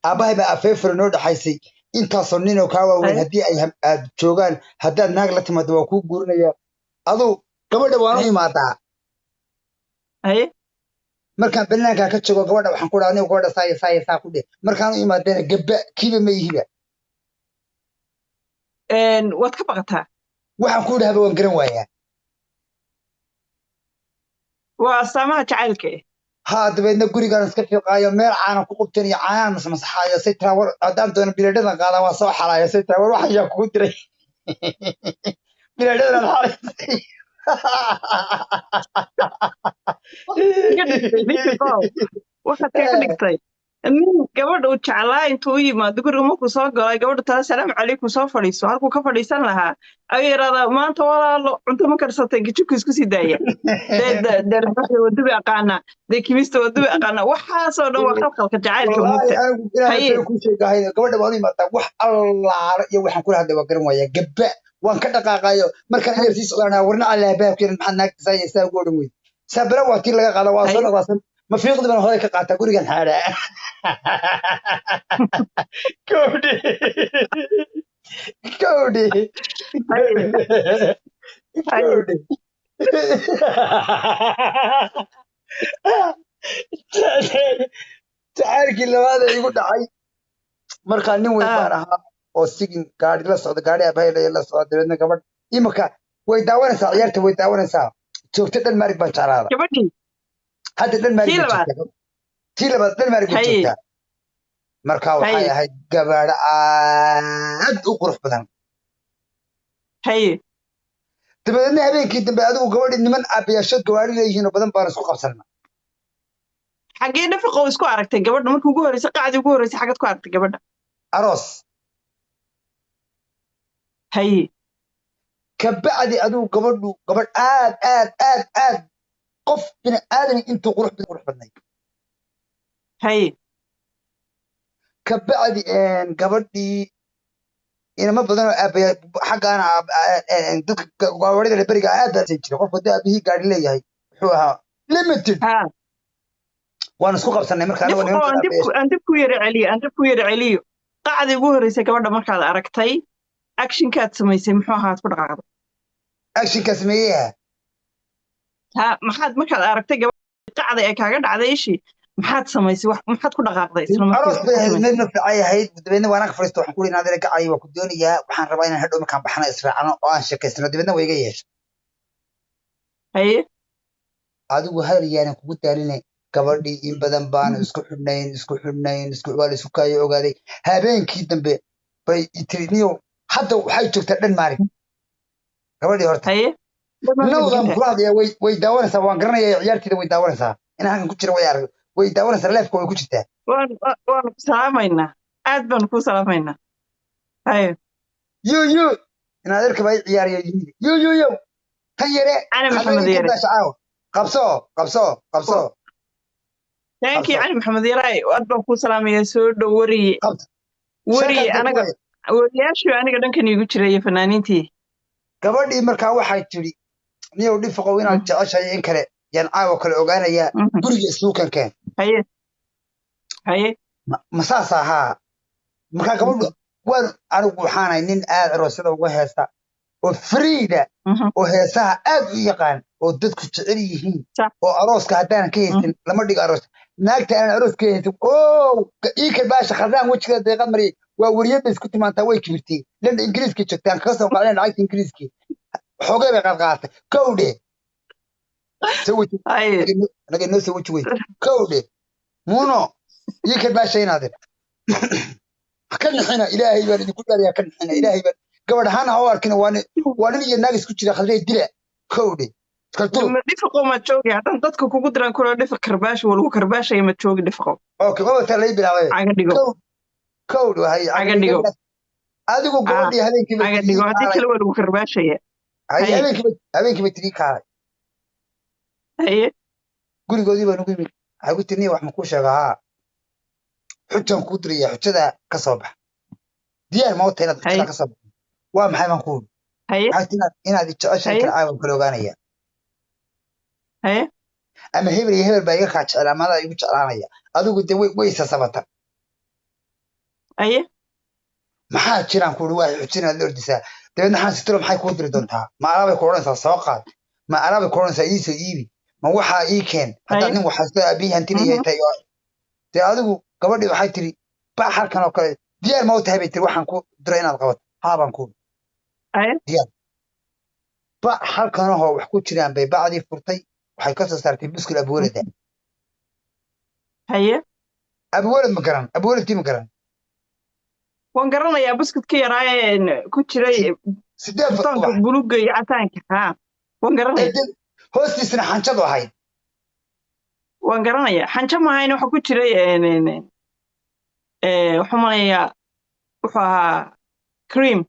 aabahay baa afeefur noo dhaxaysay intaasoo ninoo kaa waaweyn haddii ay aad joogaan haddaad naag la timaado waa kuu guurinaya aduu gabadha waan u imaadaa markaan banaankaa ka joogo gabadha waxaan ku dhaha anigu gabadha saa ku dheh markaan u imaadeena gabba kiiba ma yihiba waad ka baqataa waxaan ku dhahaba waan garan waayaa waa astaamaha jacaylka haa dabeedna gurigaan iska fiiqaayo meel caanan ku qubteen iyo caanaan masmasaxaayo say tiraa war haddaan doono bileedhadan qaadaa waa soo xalaayo say tiraa war wax ayaa kugu diray bileedhadan xalaysay waxaad kaga dhigtay nin gabadha uu jeclaa intuu u yimaado guriga markuu soo galay gabadha tala salaamu calaykum soo fadhiiso halkuu ka fadhiisan lahaa ayuu yidhahdaa maanta walaalo cunto ma karsatay gijibku isku sii daaya wadubi aqaana dee kimista wadubi aqaana waxaasoo dhan waa khalkhalka jacaylka gabadha waan u imaadaa wax allaala iyo waxaan kula hadlay waa garan waayaa gabba waan ka dhaqaaqayo markaan inay sii socdaanaa warna allah baabkeena maxaad naagta saa ugu odhan weyda saabara waa tii laga qaada waa soo dhaqaasan ما في يقدر هذا كقاطع قولي كان حالة كودي كودي كودي تعال كل هذا يقول عاي مركان نوي بارها أو سجن قاعد لا صعد قاعد أبهي لا صعد بدنا كمان يمكن ويداون ساعة يرت ويداون ساعة شوف تدل مارك بشارة هذا دل مارك بجوجتا marka waxay ahayd gabar aad u qurux badan dabeedna habeenkii dambe adigu gabadhi niman aabayaashood gawaari leeyihiin oo badan baan isku qabsanaa xagee dhafiqo isku aragtay gabadha markii ugu horeysay qacdi ugu horeysay xagad ku aragtay gabadha aroos kabacdi adigu gabadh aad qof bini aadan intuu qurux badnay kabacdi gabadhii inama badan oo aabaya xaggaana dadka gawaarida beriga aad baa jiray qof wadda aabihii gaari leeyahay wuxuu ahaa limited waan isku qabsanay markaa aan dib ku yara celiyo qacdi ugu horeysay gabadha markaad aragtay actionkaad samaysay muxuu ahaa ku dhaqaaqday actionka sameeyaha maxaad markaad aragtay gabadha qacday ay kaaga dhacday ishii maxaad samaysay maxaad ku dhaqaaqday aroos bay ahayd meedna ficay ahayd dabeedna waan ag fariisto waxaan ku yidhi naadina gacay waa ku doonayaa waxaan rabaa inaan hadhow markaan baxno israacno oo aan sheekaysano dabeedna waa iga yeeshay adigu haryaanan kugu daalinay gabadhii in badan baanu isku xidhnayn waa la isku kaayo ogaaday habeenkii dambe bay tiri niyow hadda waxay joogtaa dhan maalig gabadhii horta nawdan kula hadlaya way daawanaysaa waan garanaya ciyaarteeda way daawanaysaa in halkan ku jira way daawanaysaa leefka way ku jirtaa waanu ku salaamaynaa aad baanu ku salaamaynaa yo in adeerka baa ciyaaraya yimid yo tan yare qabso taankii cali maxamed yaray aad baan ku salaamayaa soo dhow wariye anaga wariyaashii aniga dhankan iigu jiraya fanaaniintii gabadhii markaa waxay tiri niyow dhifaqow inaad jeceshahay in kale yaan caawa kale ogaanayaa guriga isluukankeen ma saas ahaa markaa gabadhu waan anigu waxaanay nin aad aroosyada uga heesta oo friida oo heesaha aad u yaqaan oo dadku jecel yihiin oo arooska haddaanan ka haysan lama dhigo aroos naagta aanan aroos ka haysan iikal baasha khaldaan wejigeeda deeqad mariyay waa wariyadda isku timaantaa way kibirtay landa ingiriiska joogtaan kaga soo qaadeen lacagta ingiriiskii xoogay bay qaadqaadatay kowdhe naga noo soo weji weyd kowdhe muuno iikal baasha inaadin ka nixina ilaahay baan idinku dhaariyaa ka nixina ilaahay baan gabadh ahaan ha u arkina waa nin iyo naag isku jira khaldee dila kowdhe dhifaqo ma joogi haddaan dadka kugu diraan kula dhifaq karbaash waa lagu karbaashaya ma joogi dhifaqo wabataa lay bilaabay kowdh agadhigo adigu gabadhii habeenkiiagadhigo haddii kale waa lagu karbaashaya habeenkiiba tirii kaalay gurigoodii baan ugu yimid waxay ku tirniya wax ma kuu sheega haa xujaan kuu diraya xujada ka soo bax diyaar ma wata inaad xujada ka soo baxo waa maxay baan kuu inaad jeceshahay kala caawan kala ogaanaya ama hebel iyo hebel baa iga kaa jecel ama adaa igu jeclaanaya adigu de way isasabata aye maxaa jiraan kuuri waa xujinaad la ordisaa dabeedna xaan sitiro maxay kuu diri doontaa ma alaabay ku odhanaysaa soo qaad ma alaabay ku odhanaysaa ii soo iibi ma waxaa ii keen haddaad aye nin waxaasta aabihii hantinaya tahay dee adigu gabadhii waxay tiri ba halkan oo kale diyaar ma u tahay bay tiri waxaan ku diray inaad qabato haabaan ku aye diyaar ba halkanahoo wax ku jiraan bay bacdii furtay waxay ka soo saartay buskul abwelada aye abwelad ma garan abweladkii ma garan waan garanayaa buskudka yaraayeen ku jiray sideed kartoonka buluugga iyo cataanka haa waan garanaya hoostiisna xanjadu ahayd waan garanayaa xanjo mahayn waxa ku jiray waxaan malayaa wuxuu ahaa cream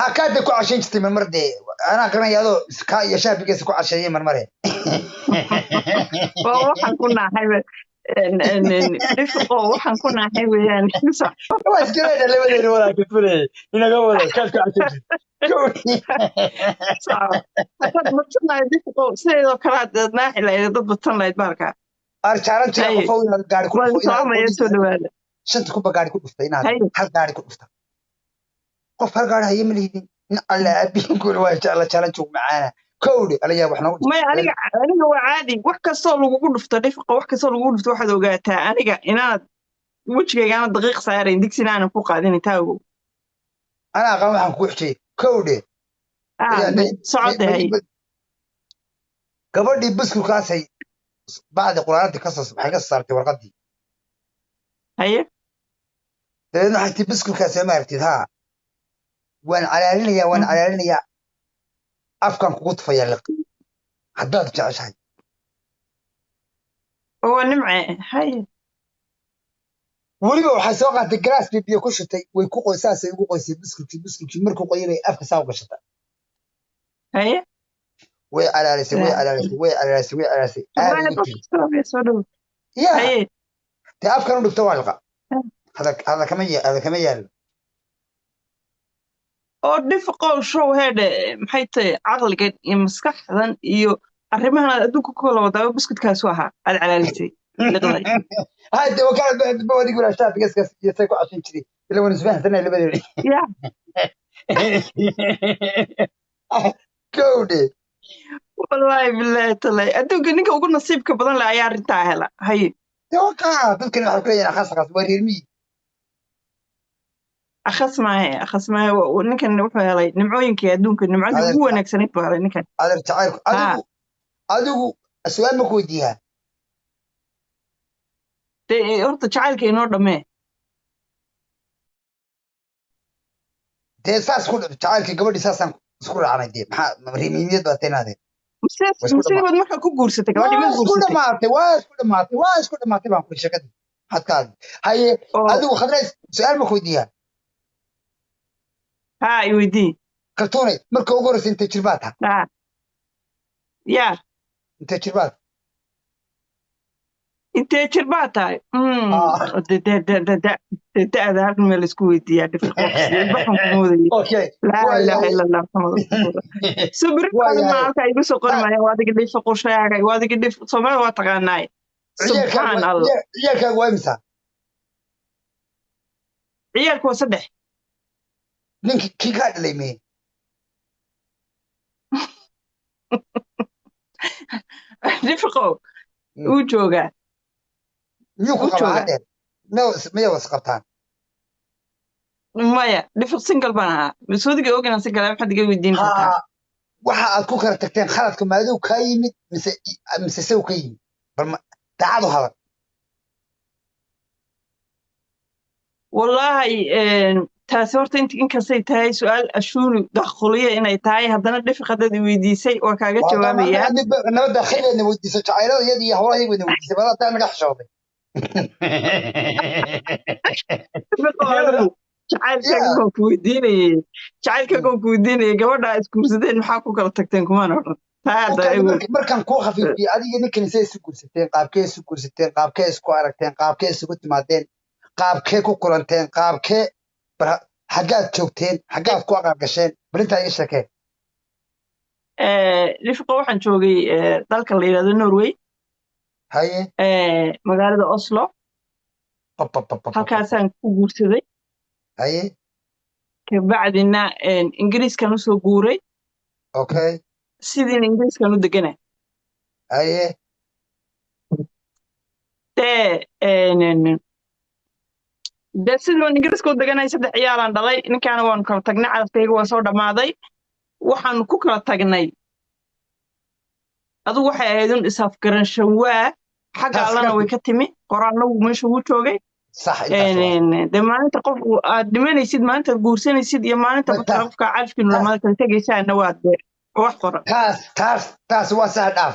ha kaada ku cashayn jirtay marmar dee anaa garanaya adoo kaa iyo shaabigeesa ku casheeyay marmare waxaan ku naahay dhifqo waxaan ku naahay weeyaan waa isgarayna labadeena walaaka fulay inaga wada kaad ku cashayn hadaad badsanahay dhifqo sideedoo kale aad naaxi lahayd dad badsan lahayd baarkaa arjaaran jira qofow inaad gaari ku dhufo soo dhawaada shanta kuba gaari ku dhuftay inaad hal gaari ku dhufta qof hal gaari haye ma lihidin in alla aabihin kuula waa jecla jalan joog macaana kowdhe alayaa wax noogu maya aniga waa caadi wax kastoo lagugu dhufto dhifqa wax kastoo lagugu dhufto waxaad ogaataa aniga inaanad wejigayga aanad daqiiq saarayn digsin aanan ku qaadin taa ogow anaa aqaan waxaan kuu xijiyey kowdhe socodda hay gabadhii buskulkaasay bacdi quraanadii waxay ka soo saartay warqadii haye dabeedna waxay tii buskulkaas ma aragtid haa waan calaalinayaa afkan kugu tufayaa liq haddaad jeceshahay waa nimce haye weliba waxay soo qaatay galaas bay biyo ku shutay way ku saasay ugu qoysay buskulkii markuu qoyay bay afka saa u gashatay haye way calaalisay ya dee afkan u dhigto waa liqa hada kama yaalo oo dhifqow show heedhe maxay tahay caqligan iyo maskaxdan iyo arrimahan aad adduunka ku kala wadaaba buskudkaasu ahaa aad calaalisay liqday hade wakaaladbawadig walaa shaafigaskaas iyo say ku cashin jiray ila wan isfahansanay labadeeni ya kowdhe wallaahi bilaahi talay adduunka ninka ugu nasiibka badan leh ayaa arrintaa hela haye de wakaa dadkani waxay ku leeyihin akhas waa reer miyi akhas maahe ninkan wuxuu helay nimcooyinkii adduunka nimcadii ugu wanaagsanayd buu helay ninkan adeer jacaylku adigu su-aal ma ku weydiiyaa dee horta jacaylka inoo dhammee dee saas ku jacaylkii gabadhii saasaan isku raacnay dee maxaa reemiyad baa taynaadeen musiibad markaa ku guursatay gabadhii ma guursatay waa isku dhamaatay baan kuri shakadii hadkaadi haye adigu khadrays su-aal ma ku weydiiyaa ها يودي كرتوني مركو غورس انت جرباتها يا انت جربات انت جرباتها ده هذا من السكويت يا دفق اوكي لا اله الا الله محمد رسول الله صبر ما كاي بسو قرما وادق اللي فقو شاغي وادق اللي سوما وا تقاناي سبحان الله عيالك وامسا عيالك وصدح ninkii kii kaa dhalay mee rifqow uu joogaa miyuu ku qabaa hadheer maya was qabtaan maya dhifiq single baan ahaa masuudiga oganaan single maxaad iga weydiin kartaa waxa aad ku kala tagteen khaladka maaduu kaa yimid mise sew ka yimid bal daacadu hadal wallaahi taasi horta inkastay tahay su-aal ashuuri dakhliya inay tahay haddana dhifiq haddaad i weydiisay waa kaaga jawaabayaa nabadda khayreedna weydiisay jacaylada iyada iyo hawlaha iyaguna weydiisay badaa taa naga xishooday jacaylkaagaan ku weydiinayay gabadha isguursadeen maxaa ku kala tagteen kumaan odhan markaan kuu khafiifiyey adiga ninkan say isu guursateen qaabkee isku aragteen qaabkee isugu timaadeen qaabkee ku kulanteen qaabkee xaggaad joogteen xaggaad ku aqaab gasheen balintaa iga sheekeen rifqa waxaan joogay dalka la yidhahdo norway haye magaalada oslo halkaasaan ku guursaday haye kabacdina ingiriiskan usoo guuray okay sidiina ingiriiskan u degana haye dee sidii ingiriiska u deganay 3 ciyaalaan dhalay ninkaana waanu kala tagnay cadafkayga waa soo dhammaaday waxaanu ku kala tagnay adugu waxay ahayd un isafgaranshan waa xagga allana way ka timi qoraalna meesha ugu joogay dee maalinta qofku aad dhimanaysid maalintaad guursanaysid iyo maalinta qofka calfkiinu lamaada kala tegaysaana waa dee wax qoran taas waa sax dhaaf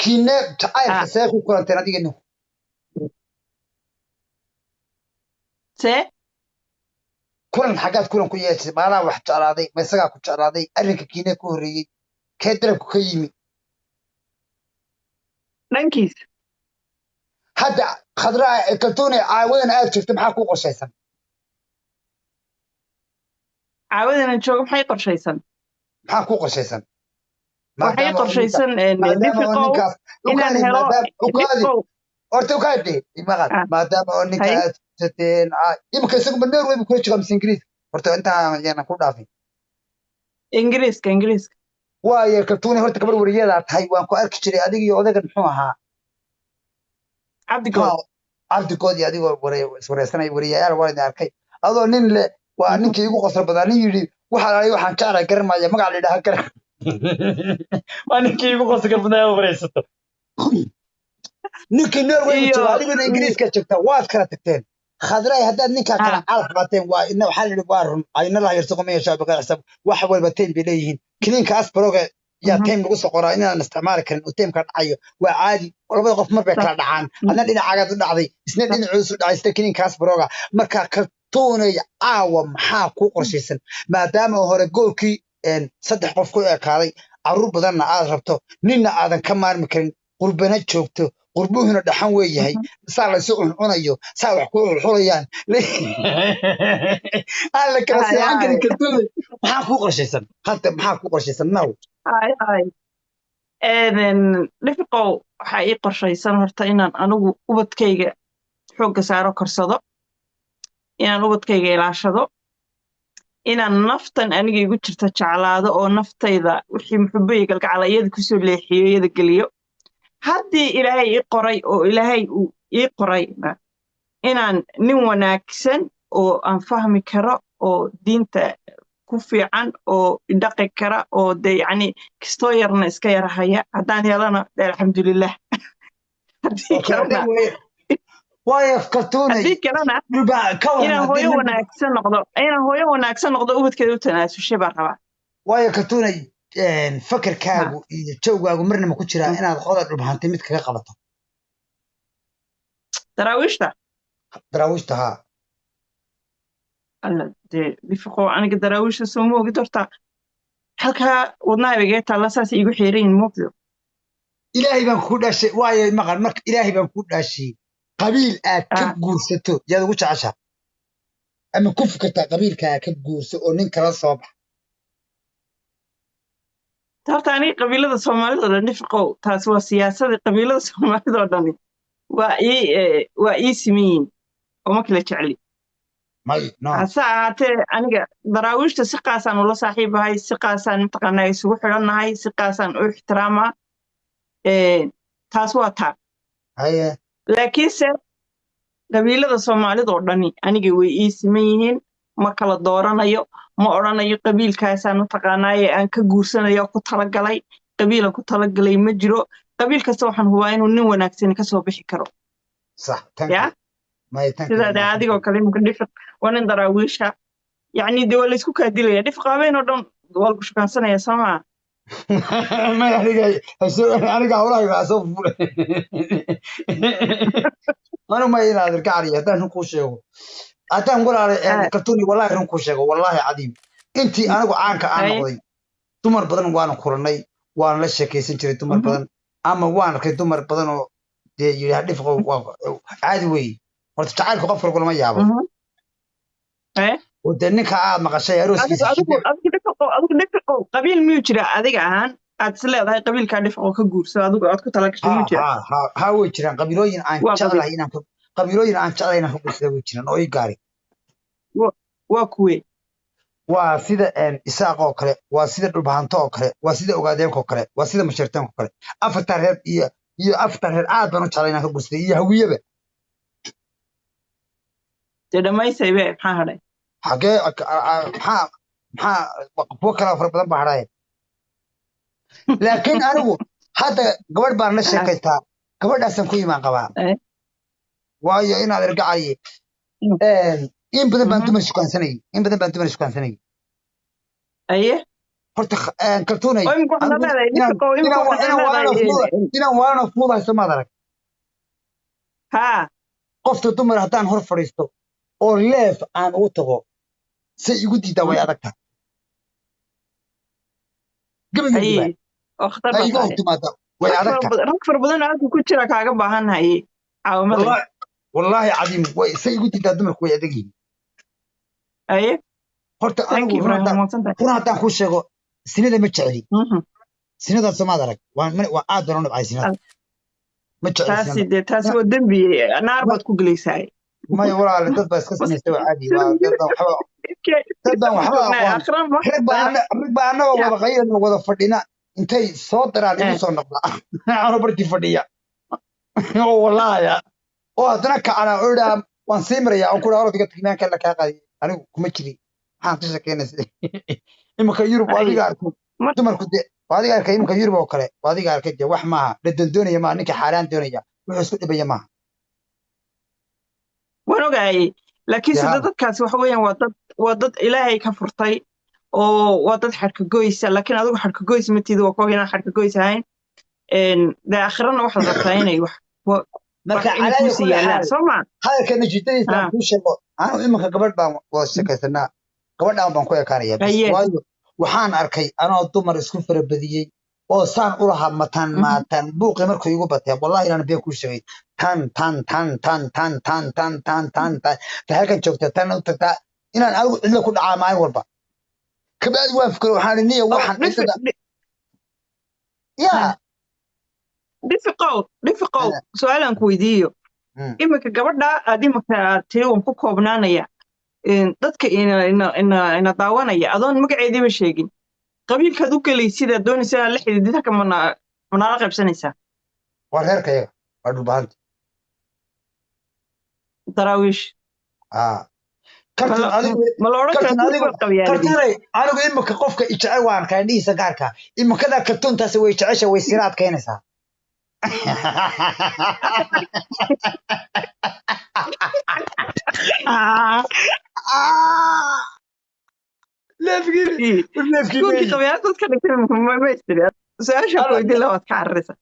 kiine jacaylka see ku kulanteen adiga ninku see kulan xaggaad kulan ku yeeshay maalaa wax jeclaaday ma isagaa ku jeclaaday arrinka kiine ku horreeyey kee dalabku ka yimi dhankiis hadda khadraa kaltuune caawadan aad joogto maxaa kuu qorshaysan caawadan joogo maxay qorshaysan maxaa kuu qorshaysan waxay qorshaysan inaan helo horta ukaadhe imaqad maadaama oo ninka aad sateen imika isagu ma norway buu kula joogaa mise ingiriiska horta intaa yana ku dhaafin ingiriiska waayo kaltuune horta gabar wariyadaa tahay waan ku arki jiray adiga iyo odagan muxuu ahaa cabdigood iyo adigoo iswareysanay wariyayaal waa idin arkay adoo nin le waa ninkii igu qosol badaa nin yidhi waxaa lalay waxaan jeclay garanmaya magac la yidhaha garan waa ninkii igu qosolka badaa wareysato ninkii norway jooga adiguna ingiriiska joogta waad kala tagteen khadray haddaad ninkaa kala calaf qaateen waa ina waxaa la yidhi waa run ayna la hayarso qomaya shaabiqa xisaab wax walba taym bay leeyihiin kiniinka asbaroga yaa taym lagu soo qoraa inaan isticmaali karin oo taymka dhacayo waa caadi labada qof mar bay kala dhacaan adna dhinacagaad u dhacday isna dhinacuusu dhacay sida kiniinka asbaroga markaa kaltuunay caawa maxaa kuu qorshaysan maadaama hore goolkii 3 qof ku ekaaday carruur badanna aad rabto ninna aadan ka maarmi karin qurbana joogto qurbuhuna dhaxan weeyahay saa laysu cuncunayo saa wax ku xulxulayaan aan la kala seexan karin kaltuunay maxaa kuu qorshaysan hadda maxaa kuu qorshaysan now dhifiqow waxaa ii qorshaysan horta inaan anigu ubadkayga xoogga saaro korsado inaan ubadkayga ilaashado inaan naftan aniga igu jirta jeclaado oo naftayda wixii muxubbay galgacala iyada kusoo leexiyo iyada geliyo haddii ilaahay ii qoray oo ilaahay uu ii qoray inaan nin wanaagsan oo aan fahmi karo oo diinta ku fiican oo dhaqi kara oo de yacni kastoo yarna iska yarahaya haddaan helana alxamdulilah haddii kalena inaan hooyo wanaagsan noqdo ubadkeeda u tanaasushay baan rabaa waayo kaltuunay fakarkaagu iyo jawgaagu marna ma ku jiraa inaad qoda dhulbahantay mid kaga qabato daraawiishta haa alla dee dhifiqo aniga daraawiishta soo ma ogid horta halkaa wadnaha igee taalla saas iigu xeerayin moogdo ilaahay baan ku dhaashay waayo maqal marka ilaahay baan ku dhaashay qabiil aad ka guursato yaad ugu jeceshaa ama ku fukartaa qabiilkaa ka guurso oo nin kala soo baxa horta aniga qabiilada soomaalida oo dhan dhifiqow taas waa siyaasadii qabiilada soomaalida oo dhani waa ii siman oo ma kala jecli hase ahaatee aniga daraawiishta si qaasaan ula saaxiibahay si qaasaan mataqaanaa isugu xidhannahay si qaasaan u ixtiraamaa taas waa taa laakiinse qabiilada soomaalida oo dhani aniga way ii siman yihiin ma kala dooranayo ma odhanayo qabiilkaasaan mataqaanaaye aan ka guursanayo ku talagalay qabiilan ku talagalay ma jiro qabiil kasta waxaan hubaa inuu nin wanaagsani ka soo bixi karo sidaa de adigoo kale imika dhifiq waa nin daraawiisha yacni de waa laysku kaa dilaya dhifiq habeen oo dhan waa lagu shukaansanaya soo maa aniga hawlahayga soo fufulay anu ma inaad irka cariyo haddaan run kuu sheego haddaan walaalay kaltuuni wallahi run kuu sheego wallahi cadiim intii anigu caanka aan noqday dumar badan waanu kulannay waan la sheekaysan jiray dumar badan ama waan arkay dumar badan oo dee yidhaha dhifiqo caadi weeye horta jacaylka qof walba lama yaabo oo dee ninka aad maqashay arooskiisa adigu dhifiqow qabiil miyuu jira adiga ahaan aad is leedahay qabiilkaa dhifiqoo ka guurso adigu aad ku talagashay miyuu jira haa way jiraan qabiilooyin aan jeclahay inaan qabiilooyin aan jeclayna ku gursada way jiraan oo ii gaari waa kuwe waa sida isaaq oo kale waa sida dhulbahanto oo kale waa sida ogaadeenka oo kale waa sida masharteenka oo kale afartan reer iyo afartan reer aad baan u jeclayna ka gursada iyo hawiyaba dee dhammaysaybe maxaa hadhay xagee maxaa kuwo kale fara badan baa hadhaya laakiin anigu hadda gabadh baan la sheekaystaa gabadhaasaan ku imaan qabaa waayo inaad ergacaye in badan baan dumar shukaansanayay aye horta kaltuunay oo imika waxaad leedahay inaan waalana fuudayso maad arag haa qofta dumar haddaan hor fadhiisto oo leef aan ugu tago say igu diidaa way adag tahay aye oo khatar gabayga timaada way adag tahay rag fara badan aadku ku jira kaaga baahan haye caawimada wallaahi cadiim way say igu diidaa dumarku way adag yihiin aye horta anigu run haddaan kuu sheego sinada ma jeceli sinada somaad arag waa aad baan u nabcay sinada ma jeceli taasi waa dembi naar baad ku gelaysaa maya walaale dad baa iska samaystay waa caadi dadbaan waxba rag baa annagoo wada qayran wada fadhina intay soo daraan igu soo noqda ano bartii fadhiya oo walaaya oo haddana kacana oo idhaa waan sii marayaa aan ku dhaha orodga timaanka la kaa qaadiy anigu kuma jiri maxaan ka shekeynaysa iminka yurub waa adiga arkay dumarku de waa adiga arkay iminka yurub oo kale waa adiga arkay de wax maaha dhadon doonaya maaha ninka xaaraan doonaya wuxuu isku dhibaya maaha waan ogaayey laakiin sida dadkaasi waxa weeyaan waa dad ilaahay ka furtay oo waa dad xadhka goysa laakiin adigu xadhka goys matiida waa kuwa inaan xadhka goys ahayn dee aakhirana waxaad rabtaa inay wax marka kuusi yaalaan soo maa hadalka natiijadiisa aan kuu sheego anu iminka gabadh baan wada sheekaysanaa gabadhaan baan ku ekaanaya waayo waxaan arkay anoo dumar isku farabadiyey oo saan u lahaa mataan buuqi markuu igu batay wallahi inaan been kuu sheegay tan halkan joogta tan u tagtaa inaan adigu cidla ku dhacaa maalin walba kabaadi waan fikiro waxaan niya waxaan cidada yaa dhifiqow su-aalaan ku weydiiyo iminka gabadha aad iminka tiri waan ku koobnaanaya dadka ina daawanaya adoon magaceediiba sheegin qabiilkaad u gelaysidaad doonaysa inaad la xidhiidid halka manaala qaybsanaysaa waa reerka yaga waa dhulbahanta daraawiish anigu iminka qofka ijecel waan arkaa indhihiisa gaarka iminkada kartuuntaasi way jecesha way sira adkaynaysaa su-aasha ku weydiin labaad ka cararaysa